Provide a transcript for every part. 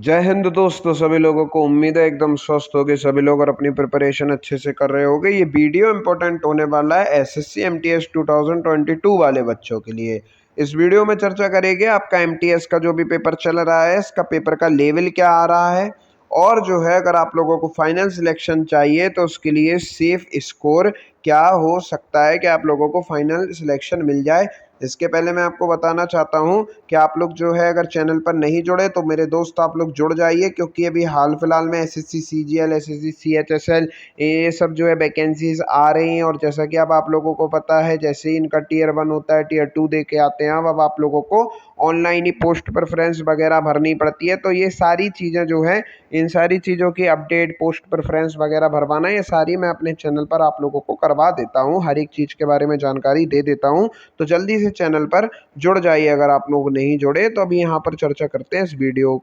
जय हिंद दोस्तों। सभी लोगों को उम्मीद है एकदम स्वस्थ होगे सभी लोग और अपनी प्रिपरेशन अच्छे से कर रहे होगे। ये वीडियो इंपॉर्टेंट होने वाला है एसएससी एमटीएस 2022 वाले बच्चों के लिए। इस वीडियो में चर्चा करेंगे आपका एमटीएस का जो भी पेपर चल रहा है, इसका पेपर का लेवल क्या आ रहा है, और जो है अगर आप लोगों को फाइनल सिलेक्शन चाहिए तो उसके लिए सेफ स्कोर क्या हो सकता है कि आप लोगों को फाइनल सिलेक्शन मिल जाए। इसके पहले मैं आपको बताना चाहता हूं कि आप लोग जो है अगर चैनल पर नहीं जुड़े तो मेरे दोस्त आप लोग जुड़ जाइए, क्योंकि अभी हाल फिलहाल में एसएससी सीजीएल, एसएससी सीएचएसएल ये सब जो है वैकेंसीज आ रही हैं। और जैसा कि अब आप लोगों को पता है, जैसे ही इनका टीयर 1 होता है टीयर 2 दे के आते हैं, अब आप लोगों को ऑनलाइन ही पोस्ट प्रेफरेंस वगैरह भरनी पड़ती है। तो ये सारी चीज़ें जो है, इन सारी चीज़ों की अपडेट, पोस्ट प्रेफरेंस वगैरह भरवाना, ये सारी मैं अपने चैनल पर आप लोगों को करवा देता हूँ, हर एक चीज़ के बारे में जानकारी दे देता हूँ। तो जल्दी से चैनल पर जुड़ जाइए अगर आप लोग नहीं जुड़े। तो अभी यहाँ पर चर्चा करते हैं इस वीडियो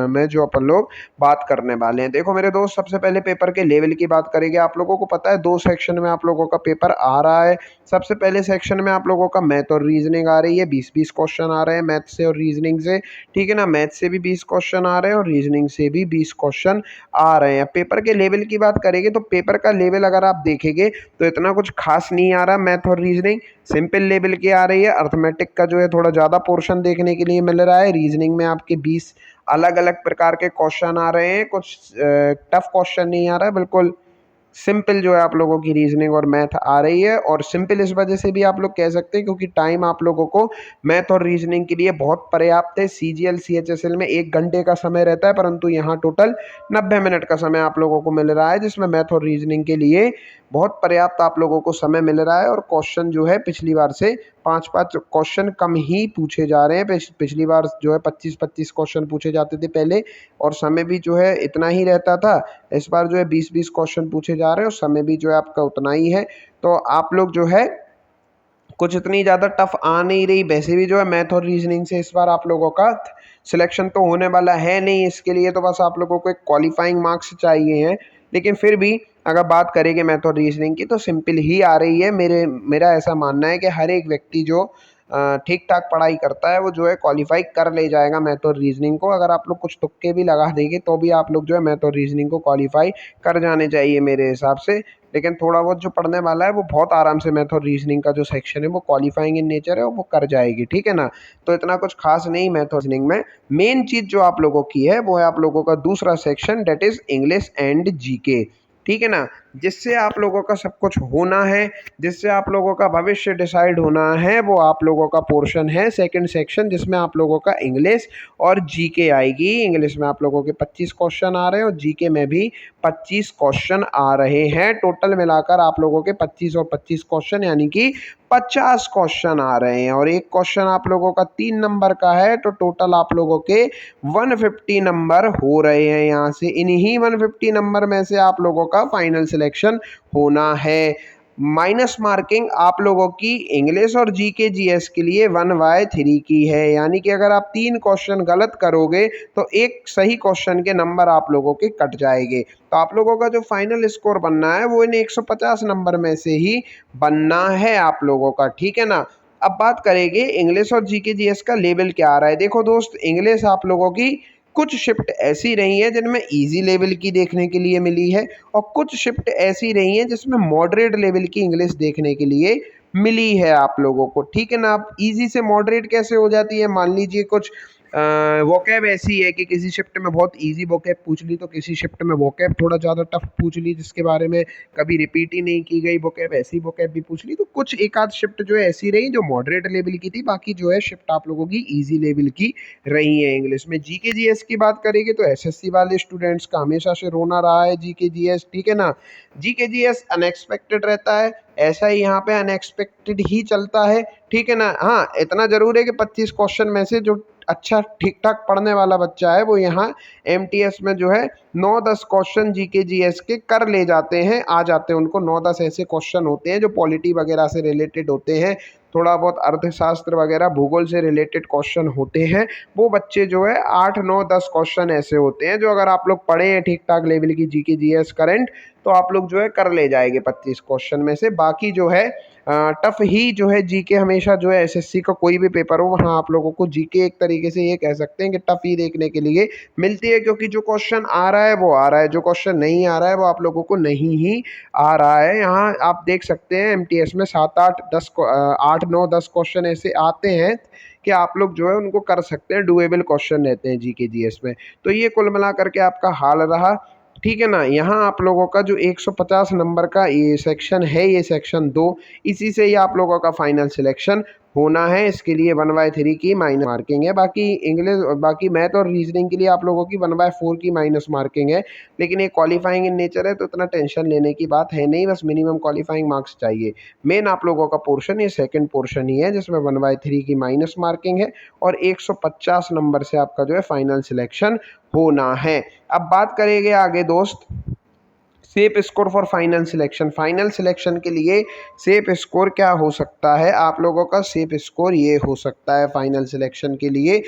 में जो अपन लोग बात करने वाले हैं। देखो मेरे दोस्त, सबसे पहले पेपर के लेवल की बात करेंगे। आप लोगों को पता है 2 सेक्शन में आप लोगों का पेपर आ रहा है। सबसे पहले सेक्शन में आप लोगों का मैथ और रीजनिंग आ रही है, 20-20 क्वेश्चन आ रहे हैं मैथ से और रीजनिंग से। ठीक है ना, मैथ से भी 20 क्वेश्चन आ रहे हैं और रीजनिंग से भी 20 क्वेश्चन आ रहे हैं। पेपर के लेवल की बात करेंगे तो पेपर का लेवल अगर आप देखेंगे तो इतना कुछ खास नहीं आ रहा। मैथ और रीजनिंग सिंपल लेवल की आ रही है। अर्थमेटिक का जो है थोड़ा ज़्यादा पोर्शन देखने के लिए मिल रहा है। रीजनिंग में आपके 20 अलग अलग प्रकार के क्वेश्चन आ रहे हैं, कुछ टफ क्वेश्चन नहीं आ रहा है, बिल्कुल सिंपल जो है आप लोगों की रीजनिंग और मैथ आ रही है। और सिंपल इस वजह से भी आप लोग कह सकते हैं क्योंकि टाइम आप लोगों को मैथ और रीजनिंग के लिए बहुत पर्याप्त है। सीजीएल सीएचएसएल में 1 घंटे का समय रहता है, परंतु यहाँ टोटल 90 मिनट का समय आप लोगों को मिल रहा है, जिसमें मैथ और रीजनिंग के लिए बहुत पर्याप्त आप लोगों को समय मिल रहा है। और क्वेश्चन जो है पिछली बार से 5-5 क्वेश्चन कम ही पूछे जा रहे हैं। पिछली बार जो है 25-25 क्वेश्चन पूछे जाते थे पहले, और समय भी जो है इतना ही रहता था। इस बार जो है 20-20 क्वेश्चन पूछे जा रहे हैं और समय भी जो है आपका उतना ही है। तो आप लोग जो है कुछ इतनी ज़्यादा टफ आ नहीं रही। वैसे भी जो है मैथ और रीजनिंग से इस बार आप लोगों का सिलेक्शन तो होने वाला है नहीं। इसके लिए तो बस आप लोगों को एक क्वालिफाइंग मार्क्स चाहिए हैं, लेकिन फिर भी अगर बात करेंगे मैथ और रीजनिंग की तो सिंपल ही आ रही है। मेरा ऐसा मानना है कि हर एक व्यक्ति जो ठीक ठाक पढ़ाई करता है वो जो है क्वालिफाई कर ले जाएगा मैथ और रीजनिंग को। अगर आप लोग कुछ तुक्के भी लगा देंगे तो भी आप लोग जो है मैथ और रीजनिंग को क्वालिफाई कर जाने चाहिए मेरे हिसाब से। लेकिन थोड़ा बहुत जो पढ़ने वाला है वो बहुत आराम से मैथ और रीजनिंग का जो सेक्शन है वो क्वालिफाइंग इन नेचर है, वो कर जाएगी। ठीक है ना, तो इतना कुछ खास नहीं मैथ और रीजनिंग में। मेन चीज़ जो आप लोगों की है वो है आप लोगों का दूसरा section, that is English and GK. ठीक है ना, जिससे आप लोगों का सब कुछ होना है, जिससे आप लोगों का भविष्य डिसाइड होना है, वो आप लोगों का पोर्शन है सेकंड सेक्शन, जिसमें आप लोगों का इंग्लिश और जीके आएगी। इंग्लिश में आप लोगों के 25 क्वेश्चन आ रहे हैं और जीके में भी 25 क्वेश्चन आ रहे हैं। टोटल मिलाकर आप लोगों के 25 और 25 क्वेश्चन यानी कि 50 क्वेश्चन आ रहे हैं। और एक क्वेश्चन आप लोगों का 3 नंबर का है, तो टोटल आप लोगों के 150 नंबर हो रहे हैं। यहाँ से इन्हीं 150 नंबर में से आप लोगों का फाइनल सिलेक्शन होना है। माइनस मार्किंग आप लोगों की इंग्लिश और जीके जीएस के लिए 1/3 की है, यानी कि अगर आप 3 क्वेश्चन गलत करोगे तो एक सही क्वेश्चन के नंबर आप लोगों के कट जाएंगे। तो आप लोगों का जो फाइनल स्कोर बनना है वो इन 150 नंबर में से ही बनना है आप लोगों का। ठीक है ना, अब बात करेंगे इंग्लिश और जीके जीएस का लेवल क्या आ रहा है। देखो दोस्त, इंग्लिश आप लोगों की कुछ शिफ्ट ऐसी रही है जिनमें इजी लेवल की देखने के लिए मिली है, और कुछ शिफ्ट ऐसी रही हैं जिसमें मॉडरेट लेवल की इंग्लिश देखने के लिए मिली है आप लोगों को। ठीक है ना, अब इजी से मॉडरेट कैसे हो जाती है, मान लीजिए कुछ वोकैब ऐसी है कि किसी शिफ्ट में बहुत इजी वोकैब पूछ ली, तो किसी शिफ्ट में वोकैब थोड़ा ज़्यादा टफ पूछ ली जिसके बारे में कभी रिपीट ही नहीं की गई वोकैब, ऐसी वोकैब भी पूछ ली। तो कुछ एक आध शिफ्ट जो है ऐसी रही जो मॉडरेट लेवल की थी, बाकी जो है शिफ्ट आप लोगों की ईजी लेवल की रही है। इंग्लिश में जीके जीएस की बात करेंगे तो एसएससी वाले स्टूडेंट्स का हमेशा से रोना रहा है जीके जीएस। ठीक है ना, जीके जीएस अनएक्सपेक्टेड रहता है, ऐसा ही यहाँ पे अनएक्सपेक्टेड ही चलता है। ठीक है ना, हाँ इतना जरूर है कि 25 क्वेश्चन में से जो अच्छा ठीक ठाक पढ़ने वाला बच्चा है वो यहाँ एमटीएस में जो है 9-10 क्वेश्चन जीके जीएस के कर ले जाते हैं, आ जाते हैं उनको। 9-10 ऐसे क्वेश्चन होते हैं जो पॉलिटी वगैरह से रिलेटेड होते हैं, थोड़ा बहुत अर्थशास्त्र वगैरह भूगोल से रिलेटेड क्वेश्चन होते हैं, वो बच्चे जो है 8 9 10 क्वेश्चन ऐसे होते हैं जो अगर आप लोग पढ़े हैं ठीक ठाक लेवल की जीके जीएस करंट, तो आप लोग जो है कर ले जाएंगे 25 क्वेश्चन में से। बाकी जो है टफ ही जो है जीके हमेशा जो है एसएससी का कोई भी पेपर हो वहाँ आप लोगों को जीके एक तरीके से ये कह सकते हैं कि टफ ही देखने के लिए मिलती है, क्योंकि जो क्वेश्चन आ रहा है वो आ रहा है, जो क्वेश्चन नहीं आ रहा है वो आप लोगों को नहीं ही आ रहा है। यहाँ आप देख सकते हैं एमटीएस में 7 8 10 8 9 10 क्वेश्चन ऐसे आते हैं कि आप लोग जो है उनको कर सकते हैं, डुएबल क्वेश्चन रहते हैं जीके जीएस में। तो ये कुल मिला करके आपका हाल रहा, ठीक है ना। यहाँ आप लोगों का जो 150 नंबर का ये सेक्शन है, ये सेक्शन 2, इसी से ही आप लोगों का फाइनल सिलेक्शन होना है। इसके लिए 1/3 की माइनस मार्किंग है, बाकी इंग्लिश बाकी मैथ और रीजनिंग के लिए आप लोगों की 1/4 की माइनस मार्किंग है। लेकिन ये क्वालिफाइंग इन नेचर है तो इतना टेंशन लेने की बात है नहीं, बस मिनिमम क्वालिफाइंग मार्क्स चाहिए। मेन आप लोगों का पोर्शन ये सेकेंड पोर्शन ही है जिसमें 1/3 की माइनस मार्किंग है और 150 नंबर से आपका जो है फाइनल सिलेक्शन होना है। अब बात करेंगे आगे दोस्त safe score for final selection. Final selection के लिए सेफ स्कोर क्या हो सकता है, आप लोगों का सेफ स्कोर ये हो सकता है फाइनल सिलेक्शन के लिए।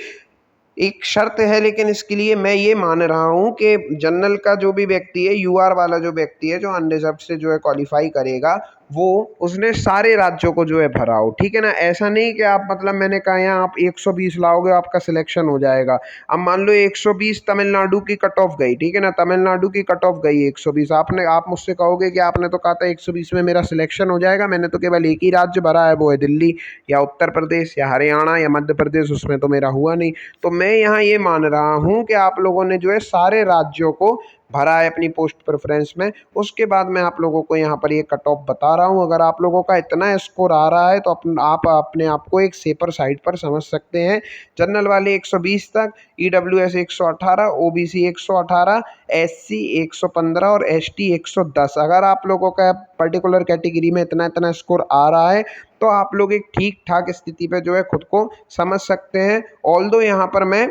एक शर्त है लेकिन इसके लिए मैं ये मान रहा हूँ कि जनरल का जो भी व्यक्ति है, यूआर वाला जो व्यक्ति है जो अनरिजर्व से जो है क्वालिफाई करेगा, वो उसने सारे राज्यों को जो है भरा हो, ठीक है ना। ऐसा नहीं कि आप मतलब मैंने कहा यहाँ आप 120 लाओगे आपका सिलेक्शन हो जाएगा। अब मान लो 120 तमिलनाडु की कट ऑफ गई, ठीक है ना, तमिलनाडु की कट ऑफ गई 120, आप मुझसे कहोगे कि आपने तो कहा था 120 में मेरा सिलेक्शन हो जाएगा, मैंने तो केवल एक ही राज्य भरा है, वो है दिल्ली या उत्तर प्रदेश या हरियाणा या मध्य प्रदेश, उसमें तो मेरा हुआ नहीं। तो मैं यहाँ ये मान रहा हूँ कि आप लोगों ने जो है सारे राज्यों को भरा है अपनी पोस्ट प्रेफरेंस में। उसके बाद मैं आप लोगों को यहाँ पर ये कट ऑफ बता रहा हूँ। अगर आप लोगों का इतना स्कोर आ रहा है तो आप अपने आप को एक सेपर साइड पर समझ सकते हैं। जनरल वाले 120 तक, ईडब्ल्यूएस 118, ओबीसी 118, एससी 115 और एसटी 110। अगर आप लोगों का पर्टिकुलर कैटेगरी में इतना इतना स्कोर आ रहा है तो आप लोग एक ठीक ठाक स्थिति पे जो है खुद को समझ सकते हैं। ऑल्दो यहाँ पर मैं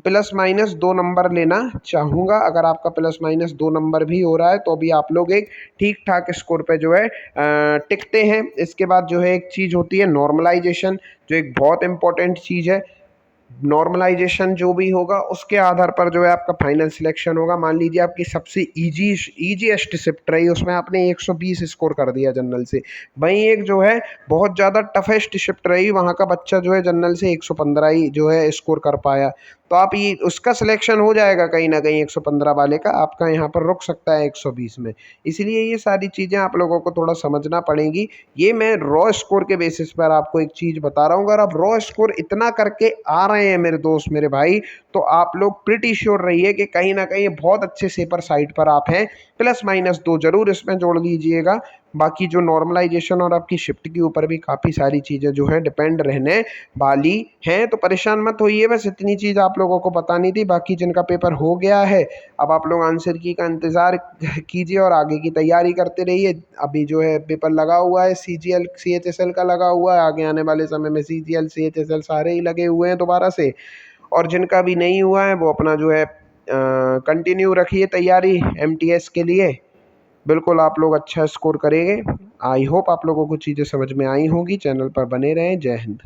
प्लस माइनस 2 नंबर लेना चाहूँगा। अगर आपका प्लस माइनस 2 नंबर भी हो रहा है तो भी आप लोग एक ठीक ठाक स्कोर पे जो है टिकते हैं। इसके बाद जो है एक चीज़ होती है नॉर्मलाइजेशन, जो एक बहुत इंपॉर्टेंट चीज़ है। नॉर्मलाइजेशन जो भी होगा उसके आधार पर जो है आपका फाइनल सिलेक्शन होगा। मान लीजिए आपकी सबसे ईजीएस्ट शिफ्ट रही, उसमें आपने 120 स्कोर कर दिया जनरल से। वहीं एक जो है बहुत ज़्यादा टफेस्ट शिफ्ट रही, वहाँ का बच्चा जो है जनरल से 115 ही जो है स्कोर कर पाया, तो आप ये उसका सिलेक्शन हो जाएगा कहीं ना कहीं 115 वाले का, आपका यहाँ पर रुक सकता है 120 में। इसलिए ये सारी चीज़ें आप लोगों को थोड़ा समझना पड़ेंगी। ये मैं रॉ स्कोर के बेसिस पर आपको एक चीज़ बता रहा हूँ। अगर आप रॉ स्कोर इतना करके आ रहे हैं मेरे दोस्त मेरे भाई, तो आप लोग प्रिटी श्योर रहिए कि कहीं ना कहीं बहुत अच्छे सेपर साइड पर आप हैं। प्लस माइनस 2 जरूर इसमें जोड़ लीजिएगा। बाकी जो नॉर्मलाइजेशन और आपकी शिफ्ट के ऊपर भी काफ़ी सारी चीज़ें जो हैं डिपेंड रहने वाली हैं, तो परेशान मत होइए। बस इतनी चीज़ आप लोगों को बतानी थी। बाकी जिनका पेपर हो गया है अब आप लोग आंसर की का इंतज़ार कीजिए और आगे की तैयारी करते रहिए। अभी जो है पेपर लगा हुआ है, सीजीएल सीएचएसएल का लगा हुआ है, आगे आने वाले समय में सीजीएल सीएचएसएल सारे ही लगे हुए हैं दोबारा से। और जिनका भी नहीं हुआ है वो अपना जो है कंटिन्यू रखिए तैयारी एमटीएस के लिए। बिल्कुल आप लोग अच्छा स्कोर करेंगे। आई होप आप लोगों को चीज़ें समझ में आई होंगी। चैनल पर बने रहें। जय हिंद।